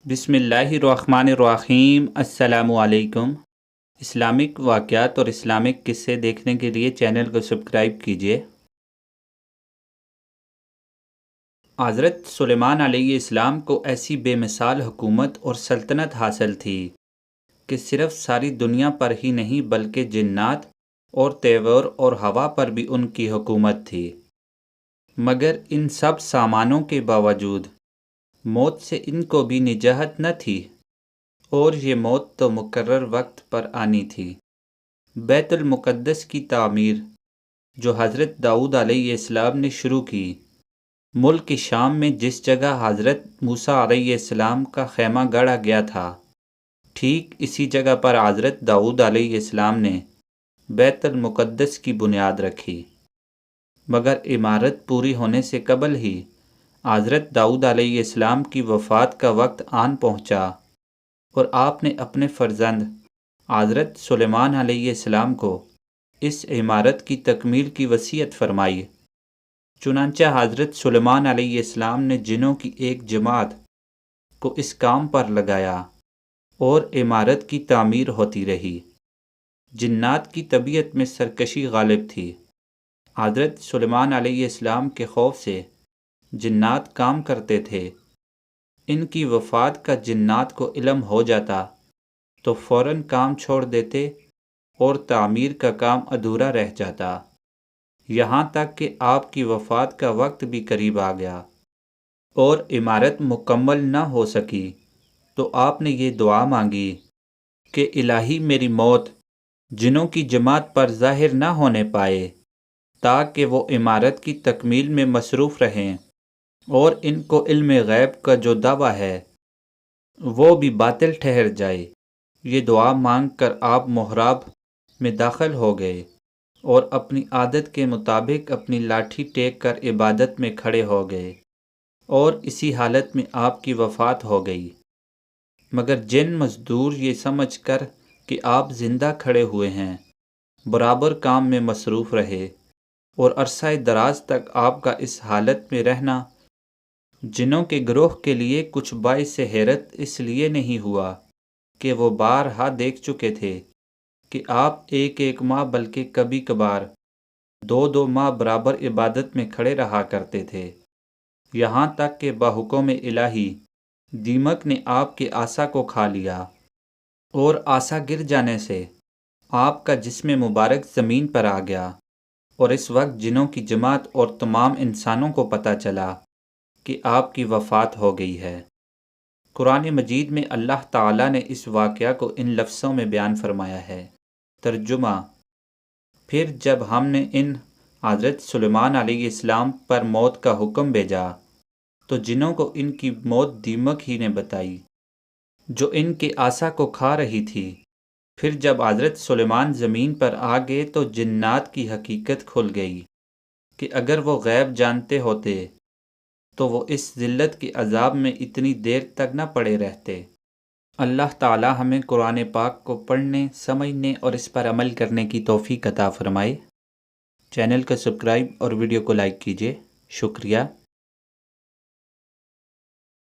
بسم اللہ الرحمن الرحیم۔ السلام علیکم۔ اسلامک واقعات اور اسلامک قصے دیکھنے کے لیے چینل کو سبسکرائب کیجیے۔ حضرت سلیمان علیہ السلام کو ایسی بے مثال حکومت اور سلطنت حاصل تھی کہ صرف ساری دنیا پر ہی نہیں بلکہ جنات اور طیور اور ہوا پر بھی ان کی حکومت تھی۔ مگر ان سب سامانوں کے باوجود موت سے ان کو بھی نجات نہ تھی، اور یہ موت تو مقرر وقت پر آنی تھی۔ بیت المقدس کی تعمیر جو حضرت داؤد علیہ السلام نے شروع کی، ملک شام میں جس جگہ حضرت موسیٰ علیہ السلام کا خیمہ گڑھا گیا تھا، ٹھیک اسی جگہ پر حضرت داؤد علیہ السلام نے بیت المقدس کی بنیاد رکھی۔ مگر عمارت پوری ہونے سے قبل ہی حضرت داؤد علیہ السلام کی وفات کا وقت آن پہنچا، اور آپ نے اپنے فرزند حضرت سلیمان علیہ السلام کو اس عمارت کی تکمیل کی وصیت فرمائی۔ چنانچہ حضرت سلیمان علیہ السلام نے جنوں کی ایک جماعت کو اس کام پر لگایا، اور عمارت کی تعمیر ہوتی رہی۔ جنات کی طبیعت میں سرکشی غالب تھی۔ حضرت سلیمان علیہ السلام کے خوف سے جنات کام کرتے تھے۔ ان کی وفات کا جنات کو علم ہو جاتا تو فوراً کام چھوڑ دیتے اور تعمیر کا کام ادھورا رہ جاتا، یہاں تک کہ آپ کی وفات کا وقت بھی قریب آ گیا اور عمارت مکمل نہ ہو سکی، تو آپ نے یہ دعا مانگی کہ الہی میری موت جنوں کی جماعت پر ظاہر نہ ہونے پائے، تاکہ وہ عمارت کی تکمیل میں مصروف رہیں، اور ان کو علم غیب کا جو دعویٰ ہے وہ بھی باطل ٹھہر جائے۔ یہ دعا مانگ کر آپ محراب میں داخل ہو گئے اور اپنی عادت کے مطابق اپنی لاٹھی ٹیک کر عبادت میں کھڑے ہو گئے، اور اسی حالت میں آپ کی وفات ہو گئی۔ مگر جن مزدور یہ سمجھ کر کہ آپ زندہ کھڑے ہوئے ہیں، برابر کام میں مصروف رہے، اور عرصہ دراز تک آپ کا اس حالت میں رہنا جنوں کے گروہ کے لیے کچھ باعث حیرت اس لیے نہیں ہوا کہ وہ بارہا دیکھ چکے تھے کہ آپ ایک ایک ماہ بلکہ کبھی کبھار 2 ماہ برابر عبادت میں کھڑے رہا کرتے تھے، یہاں تک کہ بحکم الہی دیمک نے آپ کے عصا کو کھا لیا، اور عصا گر جانے سے آپ کا جسم مبارک زمین پر آ گیا، اور اس وقت جنوں کی جماعت اور تمام انسانوں کو پتہ چلا کہ آپ کی وفات ہو گئی ہے۔ قرآن مجید میں اللہ تعالیٰ نے اس واقعہ کو ان لفظوں میں بیان فرمایا ہے۔ ترجمہ: پھر جب ہم نے ان حضرت سلیمان علیہ السلام پر موت کا حکم بھیجا تو جنوں کو ان کی موت دیمک ہی نے بتائی جو ان کے عصا کو کھا رہی تھی۔ پھر جب حضرت سلیمان زمین پر آ گئے تو جنات کی حقیقت کھل گئی کہ اگر وہ غیب جانتے ہوتے تو وہ اس ذلت کے عذاب میں اتنی دیر تک نہ پڑے رہتے۔ اللہ تعالی ہمیں قرآن پاک کو پڑھنے، سمجھنے اور اس پر عمل کرنے کی توفیق عطا فرمائے۔ چینل کو سبسکرائب اور ویڈیو کو لائک کیجیے۔ شکریہ۔